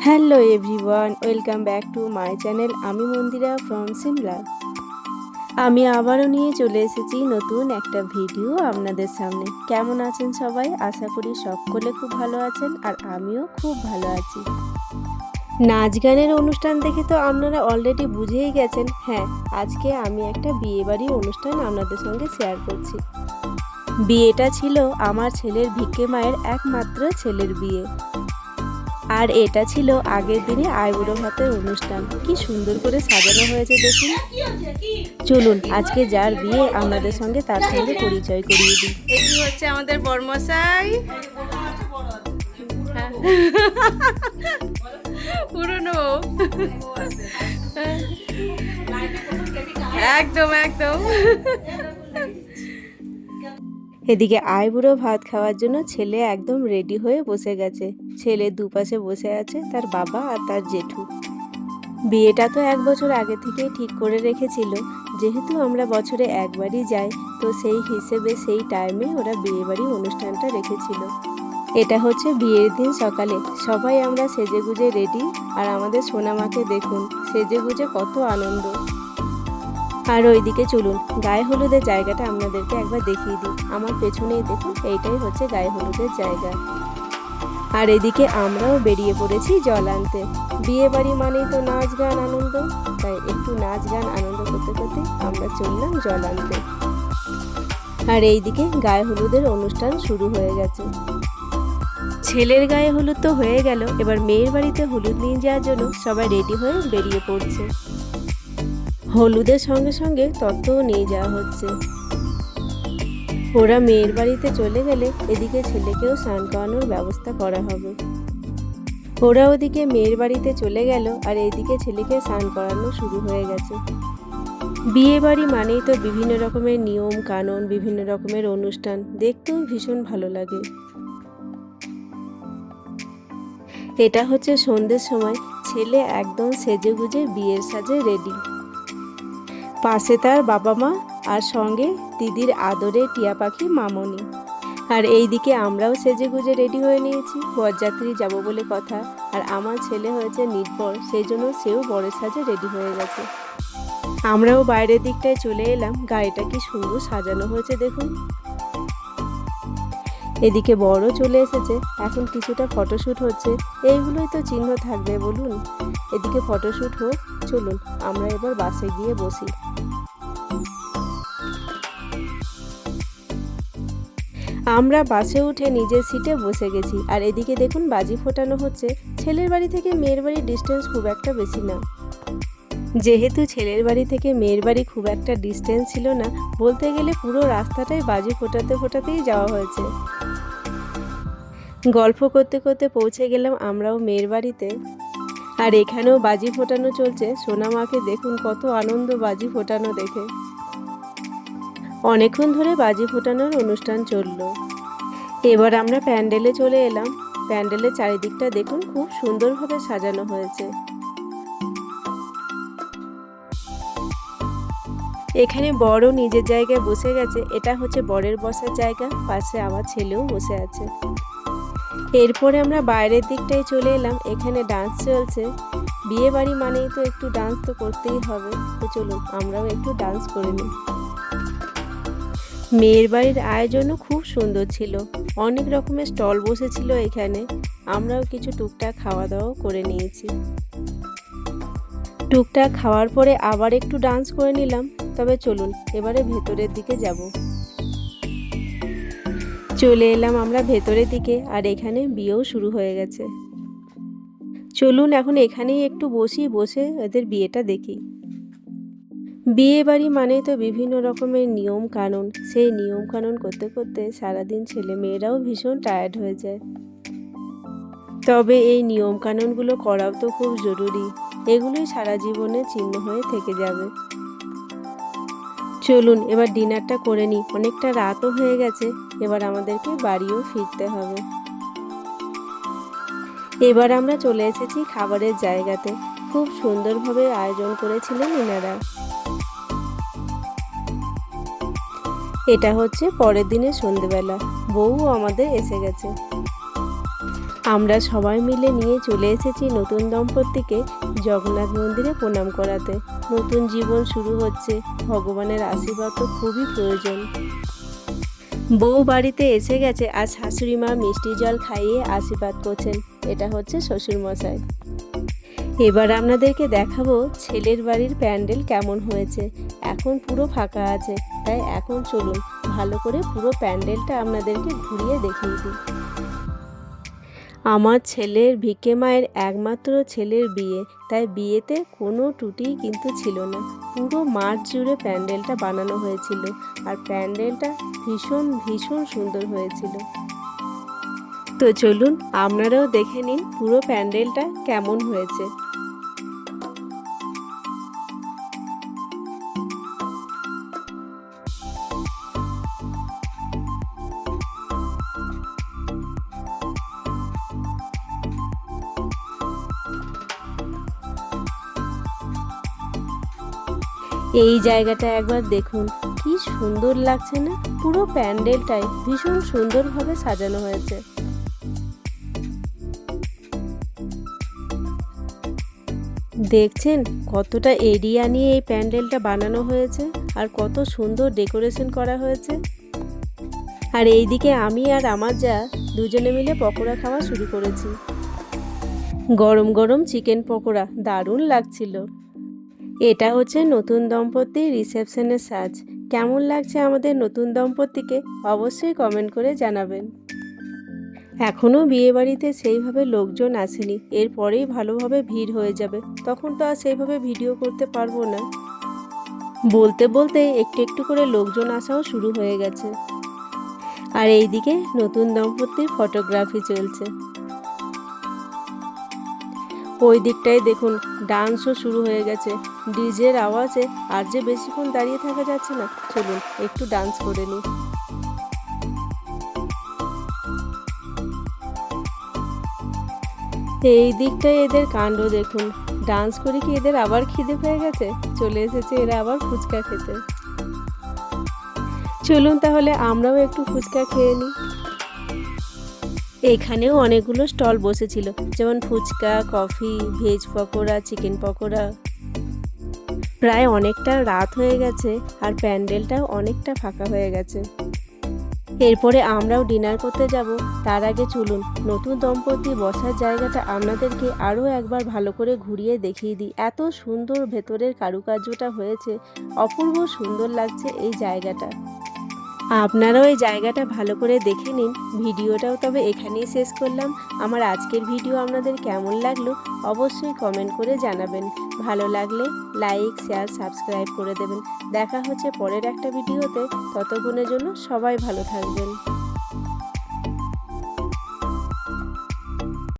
Hello everyone, welcome back to my channel. আমি মন্দিরা from Shimla. আমি আবারও নিয়ে চলে এসেছি নতুন একটা ভিডিও আপনাদের সামনে। কেমন আছেন সবাই? আশা করি সকলে খুব ভালো আছেন, আর আমিও খুব ভালো আছি। নাচ গানের অনুষ্ঠান দেখে তো আপনারা অলরেডি বুঝেই গেছেন। হ্যাঁ, আজকে আমি একটা বিয়েবাড়ি অনুষ্ঠান আপনাদের সঙ্গে শেয়ার করছি। বিয়েটা ছিল আমার ছেলের ভিক্ষে মায়ের একমাত্র ছেলের বিয়ে। আর এটা ছিল আগের দিনে আইবুড়ো ভাতের অনুষ্ঠান। কি সুন্দর করে সাজানো হয়েছে দেখুন। চলুন আজকে যার বিয়ে আপনাদের সঙ্গে তার সঙ্গে পরিচয় করিয়ে দিই। এটি হচ্ছে আমাদের বড়মশাই। পুরনো একদম একদম। এদিকে আইবুড়ো ভাত খাওয়ার জন্য ছেলে একদম রেডি হয়ে বসে গেছে। ছেলের দুপাশে বসে আছে তার বাবা আর তার জেঠু। বিয়েটা তো 1 বছর আগে থেকেই ঠিক করে রেখেছিল। যেহেতু আমরা বছরে একবারই যাই, তো সেই হিসেবে সেই টাইমে ওরা বিয়েবাড়ি অনুষ্ঠানটা রেখেছিল। এটা হচ্ছে বিয়ের দিন সকালে সবাই আমরা সেজেগুজে রেডি। আর আমাদের সোনামাকে দেখুন, সেজেগুজে কত আনন্দ। আর ওইদিকে চলুন গায়ে হলুদের জায়গাটা আপনাদেরকে একবার দেখিয়ে দিই। আমার পেছনেই দেখুন, এইটাই হচ্ছে গায়ে হলুদের জায়গা। আর এদিকে আমরাও বেরিয়ে পড়েছি জল আনতে। বিয়ে বাড়ি মানেই তো নাচ গান আনন্দ, তাই একটু নাচ গান আনন্দ করতে করতে আমরা চললাম জল আনতে। আর এইদিকে গায়ে হলুদের অনুষ্ঠান শুরু হয়ে গেছে। ছেলের গায়ে হলুদ তো হয়ে গেল, এবার মেয়ের বাড়িতে হলুদ নিয়ে যাওয়ার জন্য সবাই রেডি হয়ে বেরিয়ে পড়ছে। হলুদের সঙ্গে সঙ্গে তত্ত্বও নিয়ে যাওয়া হচ্ছে। ওরা মেয়ের বাড়িতে চলে গেলে এদিকে ছেলেকেও স্নান করানোর ব্যবস্থা করা হবে। ওরা ওদিকে মেয়ের বাড়িতে চলে গেল, আর এইদিকে ছেলেকে স্নান করানো শুরু হয়ে গেছে। বিয়ে বাড়ি মানেই তো বিভিন্ন রকমের নিয়ম কানুন, বিভিন্ন রকমের অনুষ্ঠান, দেখতেও ভীষণ ভালো লাগে। এটা হচ্ছে সন্ধ্যের সময়, ছেলে একদম সেজেগুজে বিয়ের সাজে রেডি। পাশে তার বাবা মা, আর সঙ্গে দিদির আদরে টিয়া পাখি মামনি। আর এইদিকে আমরাও সেজেগুজে রেডি হয়ে নিয়েছি, বরযাত্রী যাব বলে কথা। আর আমার ছেলে হয়েছে নির্বর, সেই জন্য সেও বরের সাজে রেডি হয়ে গেছে। আমরাও বাইরের দিকটায় চলে এলাম। গাড়িটা কি সুন্দর সাজানো হয়েছে দেখুন। এদিকে বড়ও চলে এসেছে, এখন কিছুটা ফটোশ্যুট হচ্ছে। এইগুলোই তো চিহ্ন থাকবে বলুন। এদিকে ফটোশ্যুট হোক, চলুন আমরা এবার বাসে গিয়ে বসি। আমরা বাসে উঠে নিজের সিটে বসে গেছি। আর এদিকে দেখুন বাজি ফোটানো হচ্ছে। ছেলের বাড়ি থেকে মেয়ের বাড়ির ডিস্টেন্স খুব একটা বেশি না। যেহেতু ছেলের বাড়ি থেকে মেয়ের বাড়ি খুব একটা ডিস্টেন্স ছিল না, বলতে গেলে পুরো রাস্তাটাই বাজি ফোটাতে ফোটাতেই যাওয়া হয়েছে। গল্প করতে করতে পৌঁছে গেলাম আমরাও মেয়ের বাড়িতে। আর এখানেও বাজি ফোটানো চলছে। সোনামাকে দেখুন কত আনন্দ বাজি ফোটানো দেখে। অনেকক্ষণ ধরে বাজি ফোটানোর অনুষ্ঠান চলল। এবার আমরা প্যান্ডেলে চলে এলাম। প্যান্ডেলের চারিদিকটা দেখুন, খুব সুন্দরভাবে সাজানো হয়েছে। এখানে বড় নিজের জায়গায় বসে গেছে। এটা হচ্ছে বরের বসার জায়গা, পাশে আমার ছেলেও বসে আছে। এরপরে আমরা বাইরের দিকটায় চলে এলাম। এখানে ডান্স চলছে। বিয়ে বাড়ি মানেই তো একটু ডান্স তো করতেই হবে, তো চলুন আমরাও একটু ডান্স করে নিই। মেয়ের বাড়ির আয়োজনও খুব সুন্দর ছিল। অনেক রকমের স্টল বসেছিল এখানে। আমরাও কিছু টুকটাক খাওয়া দাওয়াও করে নিয়েছি। টুকটাক খাওয়ার পরে আবার একটু ডান্স করে নিলাম। তবে চলুন এবারে ভেতরের দিকে যাব। চলে এলাম আমরা ভেতরের দিকে। আর এখানে বিয়েও শুরু হয়ে গেছে। চলুন এখন এখানেই একটু বসে ওদের বিয়েটা দেখি। বিয়ে বাড়ি মানেই তো বিভিন্ন রকমের নিয়ম কানুন। সেই নিয়ম কানুন করতে করতে সারাদিন ছেলে মেয়েরাও ভীষণ টায়ার্ড হয়ে যায়। তবে এই নিয়ম কানুনগুলো করাও তো খুব জরুরি। এগুলোই সারা জীবনের চিহ্ন হয়ে থেকে যাবে। চলুন এবার ডিনারটা করে নিই, অনেকটা রাতও হয়ে গেছে। এবার আমাদেরকে বাড়িও ফিরতে হবে। এবার আমরা চলে এসেছি খাবারের জায়গাতে। খুব সুন্দরভাবে আয়োজন করেছিলেন এনারা। এটা হচ্ছে পরের দিনের সন্ধেবেলা। বউ আমাদের এসে গেছে। আমরা সবাই মিলে নিয়ে চলে এসেছি নতুন দম্পতিকে জগন্নাথ মন্দিরে প্রণাম করাতে। নতুন জীবন শুরু হচ্ছে, ভগবানের আশীর্বাদ তো খুবই প্রয়োজন। বউ বাড়িতে এসে গেছে আর শাশুড়ি মা মিষ্টি জল খাইয়ে আশীর্বাদ করছেন। এটা হচ্ছে শ্বশুরমশাই। এবার আপনাদেরকে দেখাবো ছেলের বাড়ির প্যান্ডেল কেমন হয়েছে। এখন পুরো ফাঁকা আছে, তাই এখন চলুন ভালো করে পুরো প্যান্ডেলটা আপনাদেরকে ঘুরিয়ে দেখিয়ে দিই। আমার ছেলের ভিকে মায়ের একমাত্র ছেলের বিয়ে, তাই বিয়েতে কোনো ত্রুটি কিন্তু ছিল না। পুরো মাঠ জুড়ে প্যান্ডেলটা বানানো হয়েছিল আর প্যান্ডেলটা ভীষণ ভীষণ সুন্দর হয়েছিল। তো চলুন আপনারাও দেখে নিন পুরো প্যান্ডেলটা কেমন হয়েছে। এই জায়গাটা একবার দেখুন, কি সুন্দর লাগছে না? পুরো প্যান্ডেলটাই ভীষণ সুন্দরভাবে সাজানো হয়েছে। দেখছেন কতটা এরিয়া নিয়ে এই প্যান্ডেলটা বানানো হয়েছে আর কত সুন্দর ডেকোরেশন করা হয়েছে। আর এইদিকে আমি আর আমার যা দুজনে মিলে পকোড়া খাওয়া শুরু করেছি। গরম গরম চিকেন পকোড়া দারুণ লাগছিল। এটা হচ্ছে নতুন দম্পতির রিসেপশনের সাজ। কেমন লাগছে আমাদের নতুন দম্পতিকে অবশ্যই কমেন্ট করে জানাবেন। এখনও বিয়েবাড়িতে সেইভাবে লোকজন আসেনি, এরপরেই ভালোভাবে ভিড় হয়ে যাবে, তখন তো আর সেইভাবে ভিডিও করতে পারবো না। বলতে বলতে একটু একটু করে লোকজন আসাও শুরু হয়ে গেছে। আর এইদিকে নতুন দম্পতির ফটোগ্রাফি চলছে। ওই দিকটায় দেখুন ডান্সও শুরু হয়ে গেছে। ডিজের আওয়াজে আর যে বেশিক্ষণ দাঁড়িয়ে থাকা যাচ্ছে না, চলুন একটু ডান্স করে নিই। এই দিকটায় এদের কাণ্ড দেখুন, ডান্স করে কি এদের আবার খিদে পেয়ে গেছে, চলে এসেছে এরা আবার ফুচকা খেতে। চলুন তাহলে আমরাও একটু ফুচকা খেয়ে নিই। এখানেও অনেকগুলো স্টল বসেছিল, যেমন fuchka, coffee, veg pakora, chicken pakora. প্রায় অনেকটা রাত হয়ে গেছে আর প্যান্ডেলটাও অনেকটা ফাঁকা হয়ে গেছে। এরপরে আমরাও ডিনার করতে যাব। তার আগে চলুন নতুন দম্পতি বসার জায়গাটা আপনাদেরকে আরও একবার ভালো করে ঘুরিয়ে দেখিয়ে দিই। এত সুন্দর ভেতরের কারুকার্যটা হয়েছে, অপূর্ব সুন্দর লাগছে এই জায়গাটা। আপনারাও এই জায়গাটা ভালো করে দেখে নিন। ভিডিওটাও তবে এখানেই শেষ করলাম। আমার আজকের ভিডিও আপনাদের কেমন লাগলো অবশ্যই কমেন্ট করে জানাবেন। ভালো লাগলে লাইক, শেয়ার, সাবস্ক্রাইব করে দেবেন। দেখা হচ্ছে পরের একটা ভিডিওতে। ততক্ষণের জন্য সবাই ভালো থাকবেন।